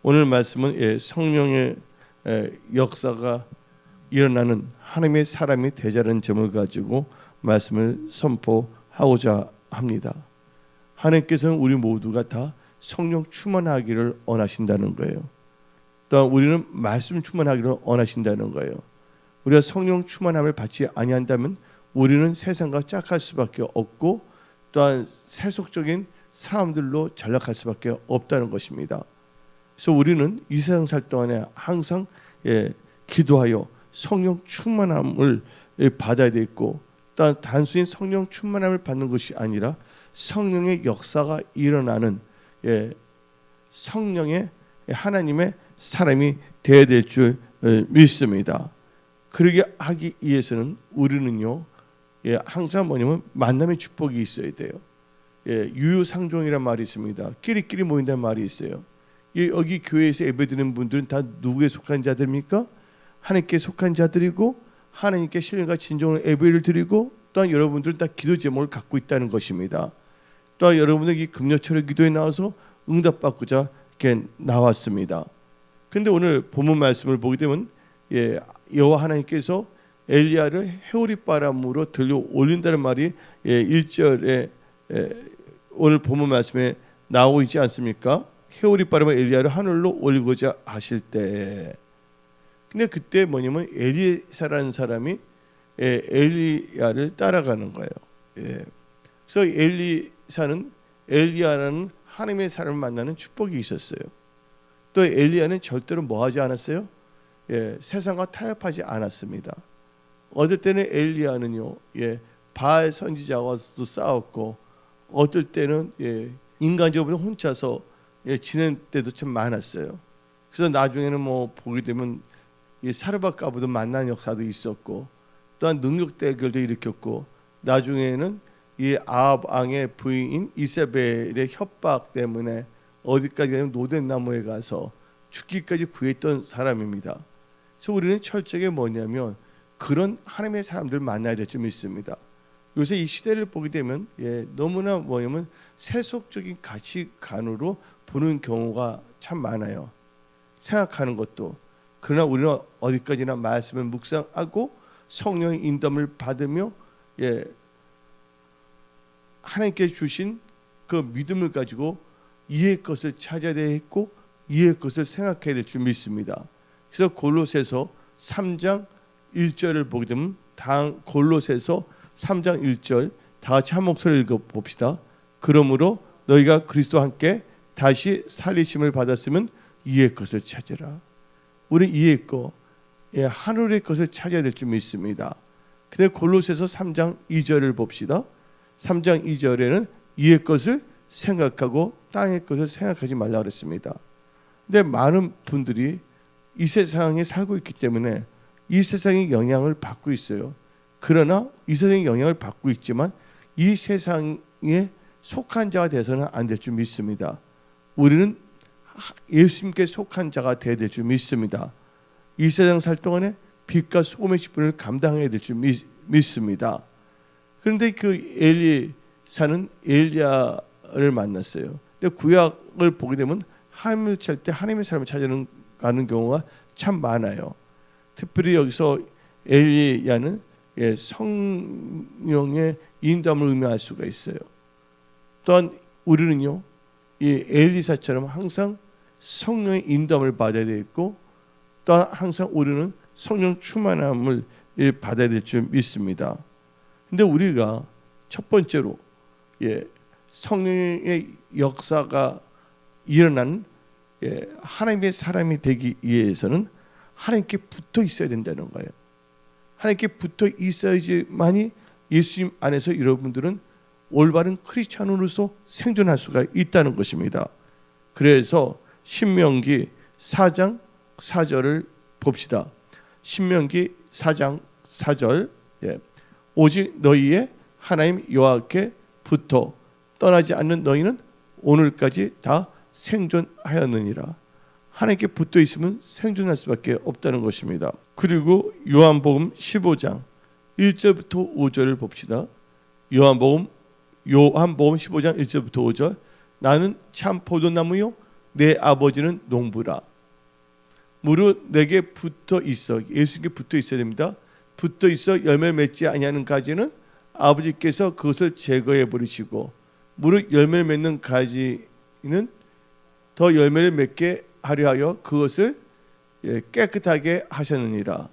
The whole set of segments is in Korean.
오늘 말씀은 성령의 역사가 일어나는 하나님의 사람이 되자는 점을 가지고 말씀을 선포하고자 합니다. 하나님께서는 우리 모두가 다 성령 충만하기를 원하신다는 거예요. 또한 우리는 말씀 충만하기를 원하신다는 거예요. 우리가 성령 충만함을 받지 아니한다면 우리는 세상과 짝할 수밖에 없고 또한 세속적인 사람들로 전락할 수밖에 없다는 것입니다. 그래서 우리는 이 세상 살 동안에 항상 기도하여 성령 충만함을 받아야 되고 또한 단순히 성령 충만함을 받는 것이 아니라 성령의 역사가 일어나는 성령의 하나님의 사람이 되어야 될 줄 믿습니다. 그러게 하기 위해서는 우리는요 항상 뭐냐면 만남의 축복이 있어야 돼요. 유유상종이란 말이 있습니다. 끼리끼리 모인다는 말이 있어요. 여기 교회에서 예배드리는 분들은 다 누구에 속한 자들입니까? 하나님께 속한 자들이고 하나님께 신령과 진정으로 예배를 드리고 또한 여러분들은 다 기도 제목을 갖고 있다는 것입니다. 또한 여러분들이 금요철의 기도에 나와서 응답받고자 이렇게 나왔습니다. 그런데 오늘 본문 말씀을 보게 되면 여호와 하나님께서 엘리야를 해오리 바람으로 들려 올린다는 말이 1절에 오늘 본문 말씀에 나오고 있지 않습니까? 해오리 바람은 엘리야를 하늘로 올리고자 하실 때, 근데 그때 뭐냐면 엘리사라는 사람이 엘리야를 따라가는 거예요. 그래서 엘리사는 엘리야라는 하나님의 사람을 만나는 축복이 있었어요. 또 엘리야는 절대로 뭐하지 않았어요? 세상과 타협하지 않았습니다. 어떨 때는 엘리야는요, 바알 선지자와도 싸웠고, 어떨 때는 인간적으로 혼자서 지낸 때도 참 많았어요. 그래서 나중에는 뭐 보게 되면 사르밧가보도 만난 역사도 있었고, 또한 능력 대결도 일으켰고, 나중에는 이 아합 왕의 부인인 이세벨의 협박 때문에 어디까지 가면 노덴나무에 가서 죽기까지 구했던 사람입니다. 그래서 우리는 철저하게 뭐냐면 그런 하나님의 사람들을 만나야 될 줄 믿습니다. 요새 이 시대를 보게 되면 너무나 뭐냐면 세속적인 가치관으로 보는 경우가 참 많아요. 생각하는 것도. 그러나 우리는 어디까지나 말씀을 묵상하고 성령의 인도함을 받으며 하나님께 주신 그 믿음을 가지고 이의 것을 찾아야 되겠고 이의 것을 생각해야 될 줄 믿습니다. 그래서 골로새서 3장 1절을 보게 되면 골로새서 3장 1절 다 같이 한 목소리를 읽어봅시다. 그러므로 너희가 그리스도와 함께 다시 살리심을 받았으면 이의 것을 찾으라. 우리 이의 것, 하늘의 것을 찾아야 될 줄 믿습니다. 근데 골로새서 3장 2절을 봅시다. 3장 2절에는 이의 것을 생각하고 땅의 것을 생각하지 말라 그랬습니다. 근데 많은 분들이 이 세상에 살고 있기 때문에 이 세상의 영향을 받고 있어요. 그러나 이 세상의 영향을 받고 있지만 이 세상에 속한 자가 되어서는 안 될 줄 믿습니다. 우리는 예수님께 속한 자가 되어야 될 줄 믿습니다. 이 세상 살 동안에 빛과 소금의 직분을 감당해야 될 줄 믿습니다. 그런데 그 엘리사는 엘리야를 만났어요. 근데 구약을 보게 되면 하나님을 찾을 때 하나님의 사람을 찾아가는 경우가 참 많아요. 특별히 여기서 엘리야는 성령의 인도함을 의미할 수가 있어요. 또한 우리는요, 이 엘리사처럼 항상 성령의 인도함을 받아야 되고, 또한 항상 우리는 성령 충만함을 받아야 될 줄 믿습니다. 근데 우리가 첫 번째로 성령의 역사가 일어나는 하나님의 사람이 되기 위해서는 하나님께 붙어 있어야 된다는 거예요. 하나님께 붙어 있어야지만이 예수님 안에서 여러분들은 올바른 크리스찬으로서 생존할 수가 있다는 것입니다. 그래서 신명기 4장 4절을 봅시다. 신명기 4장 4절 오직 너희의 하나님 여호와께 붙어 떠나지 않는 너희는 오늘까지 다 생존하였느니라. 하나님께 붙어 있으면 생존할 수밖에 없다는 것입니다. 그리고 요한복음 15장 1절부터 5절을 봅시다. 요한복음 15장 1절부터 5절 나는 참 포도나무요 내 아버지는 농부라. 무릇 내게 붙어 있어. 예수님께 붙어 있어야 됩니다. 붙어 있어 열매 맺지 아니하는 가지는 아버지께서 그것을 제거해 버리시고, 무릇 열매 맺는 가지는 더 열매를 맺게 하려 하여 그것을 깨끗하게 하셨느니라.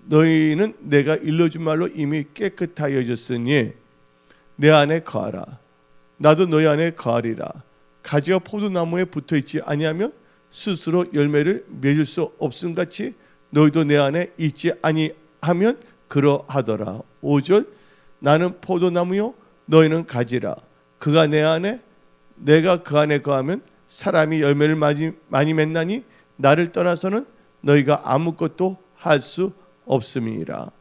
너희는 내가 일러준 말로 이미 깨끗하여졌으니 내 안에 거하라. 나도 너희 안에 거하리라. 가지가 포도나무에 붙어 있지 아니하면 스스로 열매를 맺을 수 없음 같이 너희도 내 안에 있지 아니하면 그러하더라. 5절 나는 포도나무요 너희는 가지라. 그가 내 안에 내가 그 안에 거하면 사람이 열매를 많이 맺나니 나를 떠나서는 너희가 아무것도 할 수 없음이니라.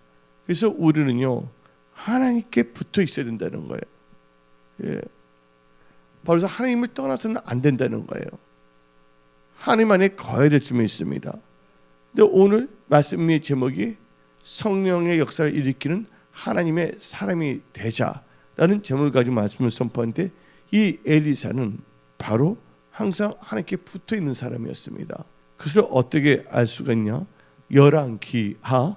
그래서 우리는요 하나님께 붙어 있어야 된다는 거예요. 예. 바로 하나님을 떠나서는 안 된다는 거예요. 하나님 안에 거해야 될 점이 있습니다. 근데 오늘 말씀의 제목이 성령의 역사를 일으키는 하나님의 사람이 되자라는 제목을 가지고 말씀을 선포하는데, 이 엘리사는 바로 항상 하나님께 붙어 있는 사람이었습니다. 그래서 어떻게 알 수가 있냐? 열왕기하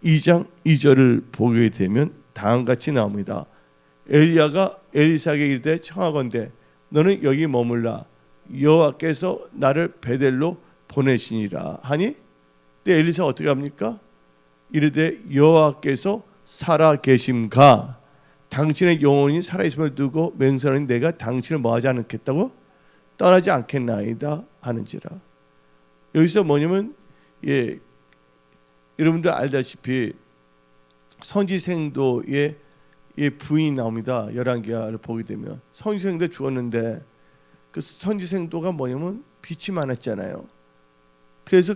2장 2절을 보게 되면 다음같이 나옵니다. 엘리야가 엘리사에게 이르되 청하건대 너는 여기 머물라. 여호와께서 나를 베델로 보내시니라 하니, 근데 엘리사가 어떻게 합니까? 이르되 여호와께서 살아 계심가 당신의 영혼이 살아있음을 두고 맹세하니 내가 당신을 뭐하지 않겠다고? 떠나지 않겠나이다 하는지라. 여기서 뭐냐면 여러분들 알다시피 선지생도의 부인이 나옵니다. 열왕기하를 보게 되면 선지생도 죽었는데 그 선지생도가 뭐냐면 빛이 많았잖아요. 그래서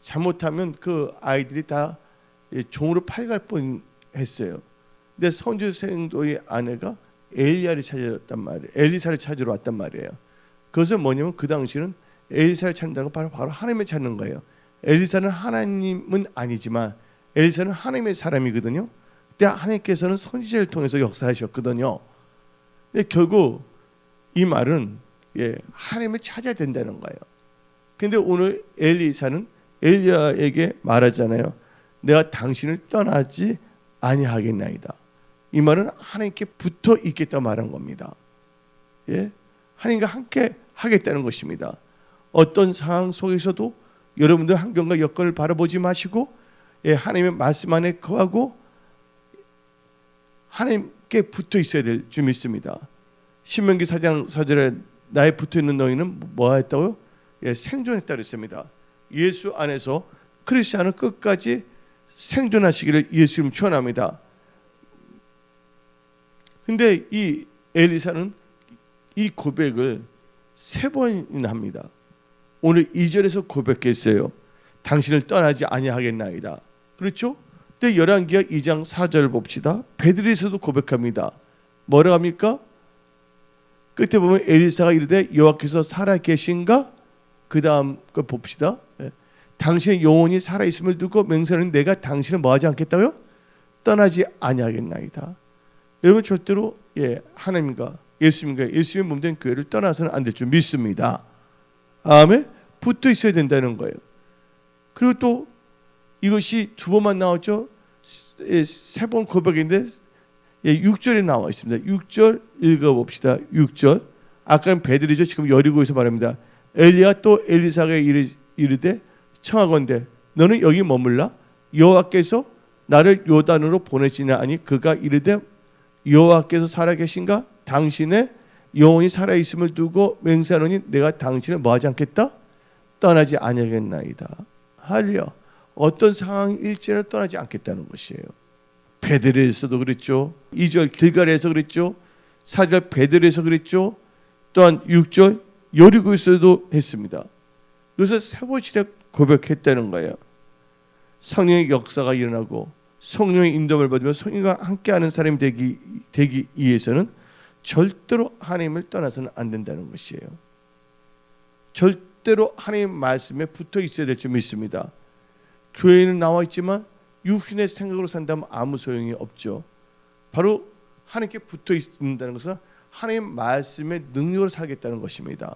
잘못하면 그 아이들이 다 종으로 팔갈 뻔했어요. 근데 선지생도의 아내가 엘리야를 찾았단 말이에요. 엘리사를 찾으러 왔단 말이에요. 그것은 뭐냐면 그 당시는 엘리사를 찾는다는 건 바로 하나님을 찾는 거예요. 엘리사는 하나님은 아니지만 엘리사는 하나님의 사람이거든요. 그때 하나님께서는 선지자를 통해서 역사하셨거든요. 근데 결국 이 말은 하나님을 찾아야 된다는 거예요. 근데 오늘 엘리사는 엘리야에게 말하잖아요. 내가 당신을 떠나지 아니하겠나이다. 이 말은 하나님께 붙어 있겠다 말한 겁니다. 하나님과 함께 하겠다는 것입니다. 어떤 상황 속에서도 여러분들 환경과 여건을 바라보지 마시고 하나님의 말씀 안에 거하고 하나님께 붙어 있어야 될 줄 믿습니다. 신명기 4장 4절에 나에 붙어 있는 너희는 뭐 했다고요? 생존했다 그랬습니다. 예수 안에서 크리스천은 끝까지 생존하시기를 예수님 축원합니다. 근데 이 엘리사는 이 고백을 3번이나 합니다. 오늘 2절에서 고백했어요. 당신을 떠나지 아니하겠나이다. 그렇죠? 근데 열왕기하 2장 4절 봅시다. 베들에서도 고백합니다. 뭐라고 합니까? 끝에 보면 엘리사가 이르되 여호와께서 살아 계신가? 그 다음 거 봅시다. 당신의 영혼이 살아있음을 두고 맹세하는 내가 당신을 뭐하지 않겠다고요? 떠나지 아니하겠나이다. 여러분 절대로 하나님과 예수님의 몸된 교회를 떠나서는 안 될 줄 믿습니다. 아멘. 붙어 있어야 된다는 거예요. 그리고 또 이것이 2번만 나왔죠. 3번 고백인데 6절에 나와 있습니다. 6절 읽어봅시다. 6절. 아까는 베들이죠. 지금 여리고에서 말합니다. 엘리야 또 엘리사에게 이르되 청하건대 너는 여기 머물라. 여호와께서 나를 요단으로 보내시냐 하니 그가 이르되 여호와께서 살아계신가? 당신의 영혼이 살아있음을 두고 맹세하노니 내가 당신을 뭐하지 않겠다? 떠나지 아니하겠나이다. 할렐루야. 어떤 상황일지라도 떠나지 않겠다는 것이에요. 베들에서도 그랬죠. 2절 길갈에서 그랬죠. 4절 베들에서 그랬죠. 또한 6절 여리고에서도 했습니다. 그래서 3번이나 고백했다는 거예요. 성령의 역사가 일어나고 성령의 인도를 받으며 성령과 함께하는 사람이 되기 위해서는 절대로 하나님을 떠나서는 안 된다는 것이에요. 절대로 하나님 말씀에 붙어 있어야 될 줄 믿습니다. 교회에는 나와 있지만 육신의 생각으로 산다면 아무 소용이 없죠. 바로 하나님께 붙어 있는다는 것은 하나님 말씀의 능력으로 살겠다는 것입니다.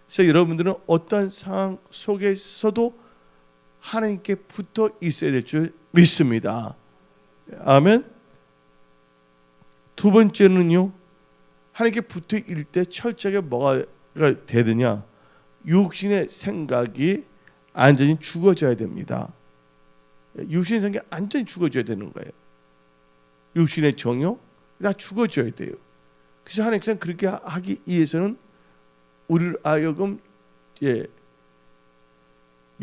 그래서 여러분들은 어떠한 상황 속에서도 하나님께 붙어 있어야 될 줄 믿습니다. 아멘. 두 번째는요, 하나님께 붙어 있을 때 철저하게 뭐가 되느냐, 육신의 생각이 완전히 죽어져야 됩니다. 육신의 생각이 완전히 죽어져야 되는 거예요. 육신의 정욕 다 죽어져야 돼요. 그래서 하나님께서는 그렇게 하기 위해서는 우리를 하여금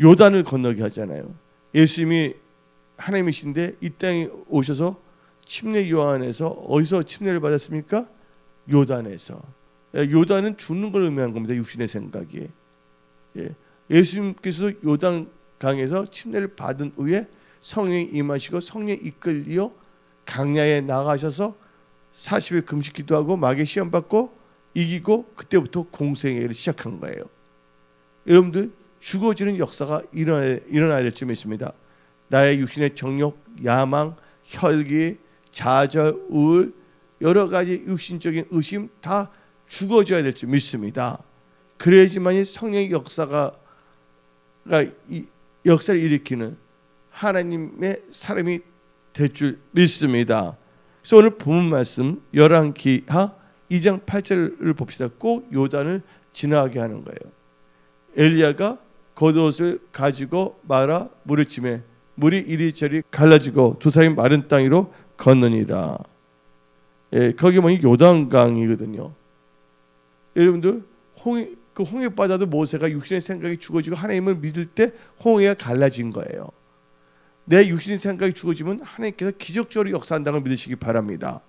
요단을 건너게 하잖아요. 예수님이 하나님이신데 이 땅에 오셔서 침례 요한에서 어디서 침례를 받았습니까? 요단에서. 요단은 죽는 걸 의미하는 겁니다. 육신의 생각이. 예수님께서 요단 강에서 침례를 받은 후에 성령이 임하시고 성령에 이끌려 강야에 나가셔서 40일 금식 기도하고 마귀 시험 받고 이기고 그때부터 공생애를 시작한 거예요. 여러분들 죽어지는 역사가 일어나야 될 줄 믿습니다. 나의 육신의 정욕, 야망, 혈기, 좌절, 우울, 여러 가지 육신적인 의심 다 죽어져야 될 줄 믿습니다. 그래야지만이 성령의 역사를 일으키는 하나님의 사람이 될 줄 믿습니다. 그래서 오늘 본문 말씀 열왕기하 2장 8절을 봅시다. 꼭 요단을 지나가게 하는 거예요. 엘리야가 겉옷을 가지고 말아 물을 치매 물이 이리저리 갈라지고 두 사람이 마른 땅 위로 건너니라. 거기 뭐니 요단강이거든요. 여러분들 그 홍해 바다도 모세가 육신의 생각이 죽어지고 하나님을 믿을 때 홍해가 갈라진 거예요. 내 육신의 생각이 죽어지면 하나님께서 기적적으로 역사한다는 걸 믿으시기 바랍니다.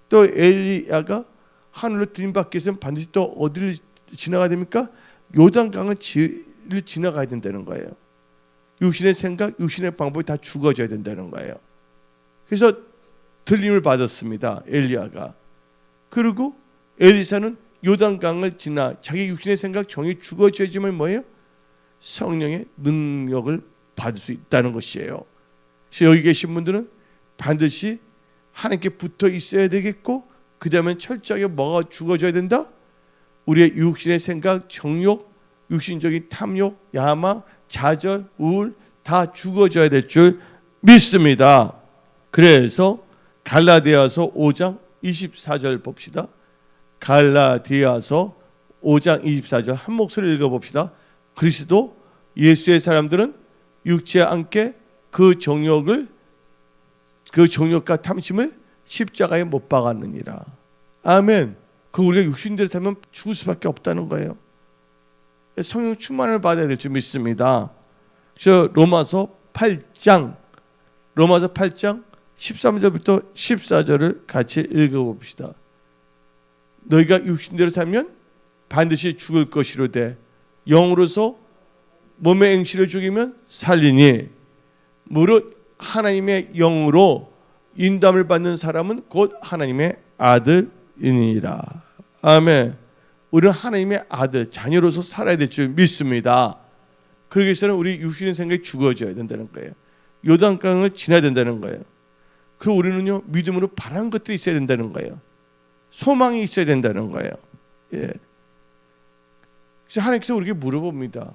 또 엘리야가 하늘로 들림받기 위해서는 반드시 또 어디를 지나가야 됩니까? 요단강을 지나가야 된다는 거예요. 육신의 생각, 육신의 방법이 다 죽어져야 된다는 거예요. 그래서 들림을 받았습니다. 엘리야가. 그리고 엘리사는 요단강을 지나 자기 육신의 생각, 정이 죽어져야지만 뭐예요? 성령의 능력을 받을 수 있다는 것이에요. 그래서 여기 계신 분들은 반드시 하나님께 붙어 있어야 되겠고, 그 다음에 철저하게 뭐가 죽어져야 된다? 우리의 육신의 생각, 정욕, 육신적인 탐욕, 야망, 좌절, 우울 다 죽어져야 될 줄 믿습니다. 그래서 갈라디아서 5장 24절 봅시다. 갈라디아서 5장 24절 한 목소리 읽어봅시다. 그리스도 예수의 사람들은 육체에 앉게 그 정욕과 탐심을 십자가에 못 박았느니라. 아멘. 그 우리가 육신대로 살면 죽을 수밖에 없다는 거예요. 성령 충만을 받아야 될 줄 믿습니다. 그래서 로마서 8장 13절부터 14절을 같이 읽어봅시다. 너희가 육신대로 살면 반드시 죽을 것이로되 영으로서 몸의 행실을 죽이면 살리니 무릇 하나님의 영으로 인도함을 받는 사람은 곧 하나님의 아들이니라. 아멘. 우리는 하나님의 아들, 자녀로서 살아야 될 줄 믿습니다. 그러기 위해서는 우리 육신의 생각이 죽어져야 된다는 거예요. 요단강을 지나야 된다는 거예요. 그리고 우리는요, 믿음으로 바라는 것들이 있어야 된다는 거예요. 소망이 있어야 된다는 거예요. 그래서 하나님께서 우리에게 물어봅니다.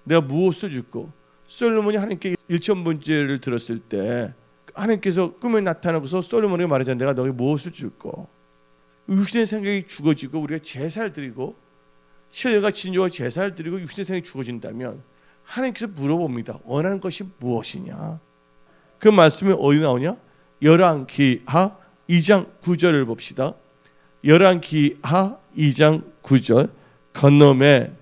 내가 무엇을 줄고? 솔로몬이 하나님께 일천번제를 들었을 때 하나님께서 꿈에 나타나고서 솔로몬에게 말하자면 내가 너에게 무엇을 줄고? 육신의 생각이 죽어지고 우리가 제사를 드리고 신령과 진정한 제사를 드리고 육신의 생각이 죽어진다면 하나님께서 물어봅니다. 원하는 것이 무엇이냐? 그 말씀이 어디 나오냐? 열왕기하 2장 9절을 봅시다. 열왕기하 2장 9절 건너매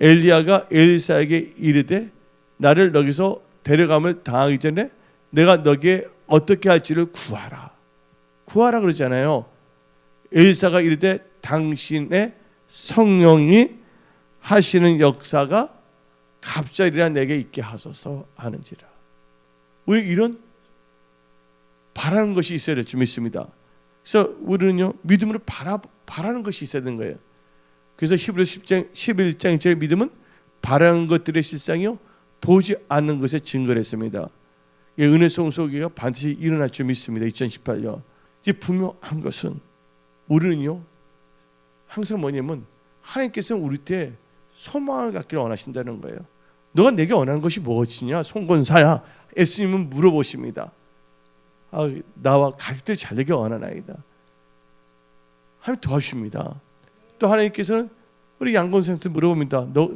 엘리야가 엘리사에게 이르되 나를 너기서 데려감을 당하기 전에 내가 너에게 어떻게 할지를 구하라. 구하라 그러잖아요. 엘리사가 이르되 당신의 성령이 하시는 역사가 갑자기나 내게 있게 하소서 하는지라. 우리 이런 바라는 것이 있어야 될 줄 믿습니다. 그래서 우리는요 믿음으로 바라는 것이 있어야 되는 거예요. 그래서 히브리서 11장 1절 믿음은 바라는 것들의 실상이요 보지 않는 것의 증거를 했습니다. 은혜 성소기가 반드시 일어날 줄 믿습니다. 2018년. 이제 분명한 것은 우리는요 항상 뭐냐면 하나님께서는 우리한테 소망을 갖기를 원하신다는 거예요. 너가 내게 원하는 것이 무엇이냐? 송건사야. 예수님은 물어보십니다. 나와 가족들이 잘 되게 원하나이다. 하나님 도와주십니다. 또 하나님께서는 우리 양건생한테 물어봅니다. 너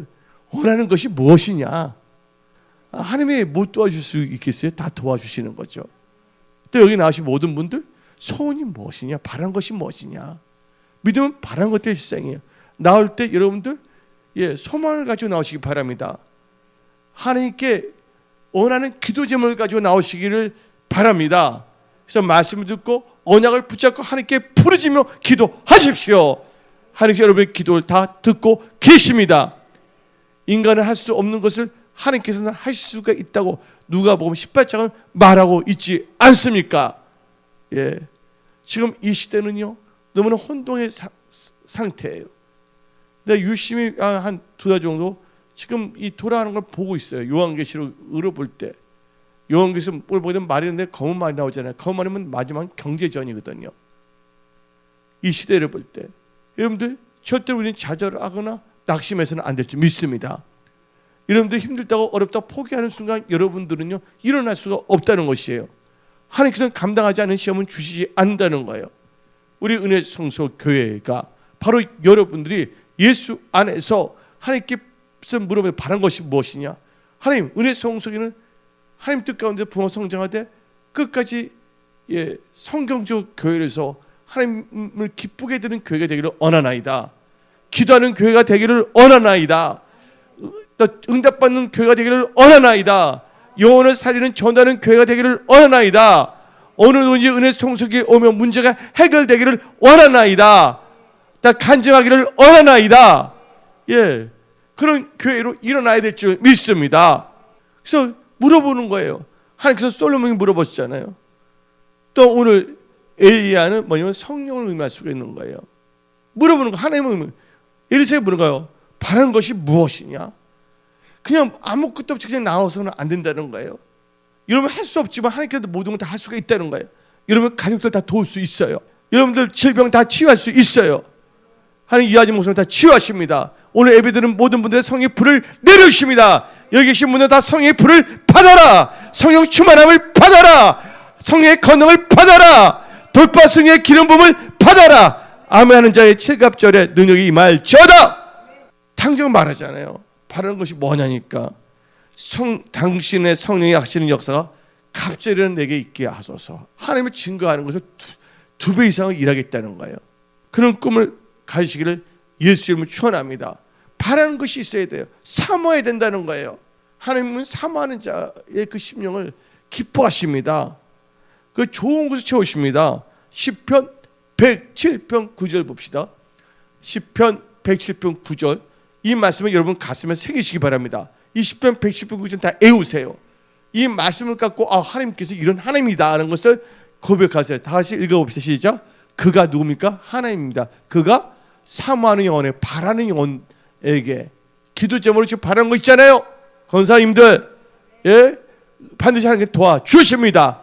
원하는 것이 무엇이냐? 하나님이 못 도와줄 수 있겠어요? 다 도와주시는 거죠. 또 여기 나오신 모든 분들 소원이 무엇이냐? 바란 것이 무엇이냐? 믿음은 바란 것들의 실상이에요. 나올 때 여러분들 소망을 가지고 나오시기 바랍니다. 하나님께 원하는 기도 제목을 가지고 나오시기를 바랍니다. 그래서 말씀을 듣고 언약을 붙잡고 하나님께 부르짖며 기도하십시오. 하나님께서 여러분의 기도를 다 듣고 계십니다. 인간은 할 수 없는 것을 하나님께서는 하실 수가 있다고 누가복음 18장은 말하고 있지 않습니까? 지금 이 시대는요 너무나 혼동의 상태예요. 내가 유심히 한 2달 정도 지금 이 돌아가는 걸 보고 있어요. 요한계시록으로 볼 때 요한계시록을 보게 되면 말이 있는데 검은 말이 나오잖아요. 검은 말이면 마지막 경제전이거든요. 이 시대를 볼 때 여러분들 절대로 우리는 좌절하거나 낙심해서는 안 될 줄 믿습니다. 여러분들 힘들다고 어렵다고 포기하는 순간 여러분들은요 일어날 수가 없다는 것이에요. 하나님께서는 감당하지 않은 시험은 주시지 않는다는 거예요. 우리 은혜 성소 교회가 바로 여러분들이 예수 안에서 하나님께서 물어보면 바란 것이 무엇이냐? 하나님 은혜 성소기는 하나님 뜻 가운데 부모 성장하되 끝까지 성경적 교회에서 하나님을 기쁘게 드는 교회가 되기를 원하나이다. 기도하는 교회가 되기를 원하나이다. 응답받는 교회가 되기를 원하나이다. 영혼을 살리는 전하는 교회가 되기를 원하나이다. 어느든지 은혜 성소기에 오면 문제가 해결되기를 원하나이다. 다 간증하기를 원하나이다. 그런 교회로 일어나야 될 줄 믿습니다. 그래서 물어보는 거예요. 하나님께서 솔로몬이 물어보시잖아요. 또 오늘 엘리야는 뭐냐면 성령을 의미할 수가 있는 거예요. 물어보는 거. 하나님은 엘리사가 물어보는 거예요. 바라는 것이 무엇이냐? 그냥 아무것도 없이 그냥 나와서는 안 된다는 거예요. 여러분 할 수 없지만 하나님께서 모든 걸 다 할 수가 있다는 거예요. 여러분 가족들 다 도울 수 있어요. 여러분들 질병 다 치유할 수 있어요. 하나님 이하진 목사님 다 치유하십니다. 오늘 예배드리는 모든 분들의 성령의 불을 내려주십니다. 여기 계신 분들 다 성령의 불을 받아라. 성령 충만함을 받아라. 성령의 권능을 받아라. 돌파 승리의 기름 부음을 받아라. 아멘하는 자의 칠갑절에 능력이 임할지어다. 당장 말하잖아요. 바라는 것이 뭐냐니까 당신의 성령이 하시는 역사가 갑절에 내게 있게 하소서. 하나님을 증거하는 것을 두 배 이상을 일하겠다는 거예요. 그런 꿈을 가지시기를 예수 이름으로 축원합니다. 바라는 것이 있어야 돼요. 사모해야 된다는 거예요. 하나님은 사모하는 자의 그 심령을 기뻐하십니다. 그 좋은 것을 채우십니다. 시편 107편 9절 봅시다. 시편 107편 9절 이 말씀을 여러분 가슴에 새기시기 바랍니다. 이 시편 110편 9절 다 외우세요. 이 말씀을 갖고 하나님께서 이런 하나님이다 하는 것을 고백하세요. 다시 읽어봅시다. 시작. 그가 누굽니까? 하나님입니다. 그가 사모하는 영혼에 바라는 영혼에게 기도 제목으로 지금 바라는 거 있잖아요. 권사님들 반드시 하나님께 도와주십니다.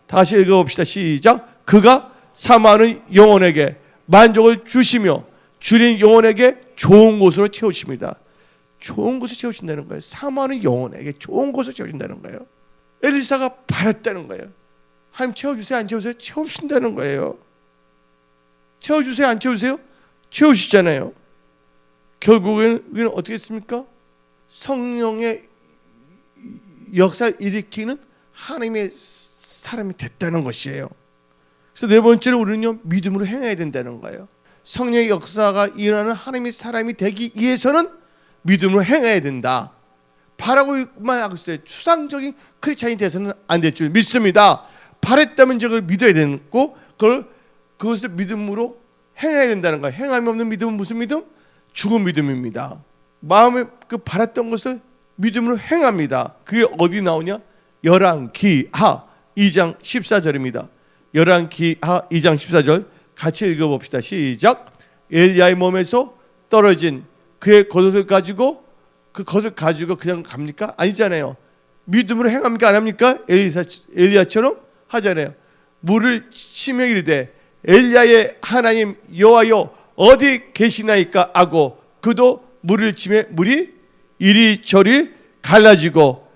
다시 읽어봅시다. 시작. 그가 사모하는 영혼에게 만족을 주시며 주린 영혼에게 좋은 곳으로 채우십니다. 좋은 곳을 채우신다는 거예요. 사모하는 영혼에게 좋은 곳을 채우신다는 거예요. 엘리사가 바랐다는 거예요. 하나님 채워주세요 안 채우세요? 채우신다는 거예요. 채워주세요 안 채우세요? 채우시잖아요. 결국에는 우리는 어떻게 했습니까? 성령의 역사를 일으키는 하나님의 사람이 됐다는 것이에요. 그래서 네 번째로 우리는요 믿음으로 행해야 된다는 거예요. 성령의 역사가 일어나는 하나님의 사람이 되기 위해서는 믿음으로 행해야 된다. 바라고만 하고 있어요. 추상적인 크리스찬이 돼서는 안 될 줄 믿습니다. 바랬다면 저걸 믿어야 되고 그것을 믿음으로 행해야 된다는 거예요. 행함이 없는 믿음은 무슨 믿음? 죽은 믿음입니다. 마음에 그 바랐던 것을 믿음으로 행합니다. 그게 어디 나오냐? 열왕기하 2장 14절입니다. 열왕기하 2장 14절 같이 읽어봅시다. 시작. 엘리야의 몸에서 떨어진 그의 겉옷을 가지고 그 겉을 가지고 그냥 갑니까? 아니잖아요. 믿음으로 행합니까? 안 합니까? 엘리야처럼 하잖아요. 물을 치며 이르되 엘리야의 하나님 여호와여 어디 계시나이까 하고 그도 물을 치매 물이 이리저리 갈라지고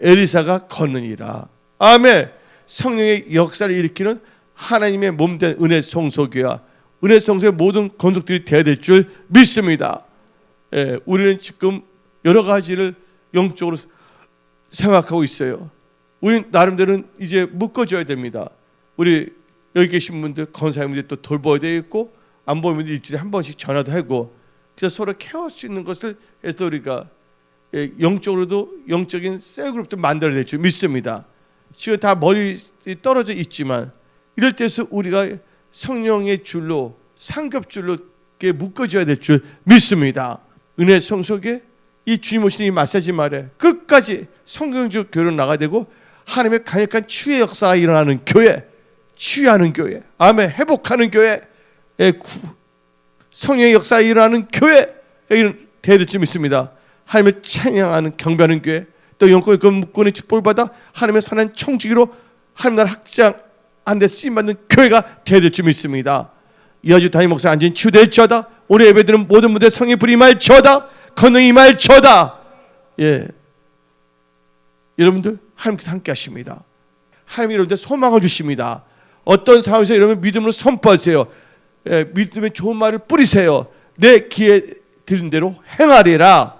엘리사가 걷느니라. 아멘. 성령의 역사를 일으키는 하나님의 몸된 은혜 성소교회와 은혜 성소의 모든 건속들이 되어야 될 줄 믿습니다. 우리는 지금 여러 가지를 영적으로 생각하고 있어요. 우리 나름대로는 이제 묶어줘야 됩니다. 우리 여기 계신 분들 권사님들이 또 돌봐야 되겠고 안 보이면 일주일에 한 번씩 전화도 하고 그래서 서로 케어할 수 있는 것을 해서 우리가 영적으로도 영적인 셀그룹도 만들어야 될 줄 믿습니다. 지금 다 멀리 떨어져 있지만 이럴 때서 우리가 성령의 줄로 상급줄로 묶어줘야 될 줄 믿습니다. 은혜 성속에 이 주님 오신 이 마사지 말에 끝까지 성경적 교회로 나가야 되고 하나님의 강력한 치유의 역사가 일어나는 교회, 치유하는 교회, 아멘, 회복하는 교회, 성령의 역사가 일어나는 교회 되어야 될 줄 믿습니다. 하나님을 찬양하는 경배하는 교회, 또 영권의 그 묶고는 축복을 받아 하나님의 선한 청지기로 하나님 나라 확장하는 데 쓰임받는 교회가 되어야 될 줄 믿습니다. 이아주 담임 목사 앉은 치유될지어다. 오늘 예배드리는 모든 분들 성의 불이 임할지어다. 권능이 임할지어다. 여러분들 하나님께서 함께 하십니다. 하나님이 여러분들 소망을 주십니다. 어떤 상황에서 여러분 믿음으로 선포하세요. 믿음의 좋은 말을 뿌리세요. 내 귀에 들린 대로 행하리라.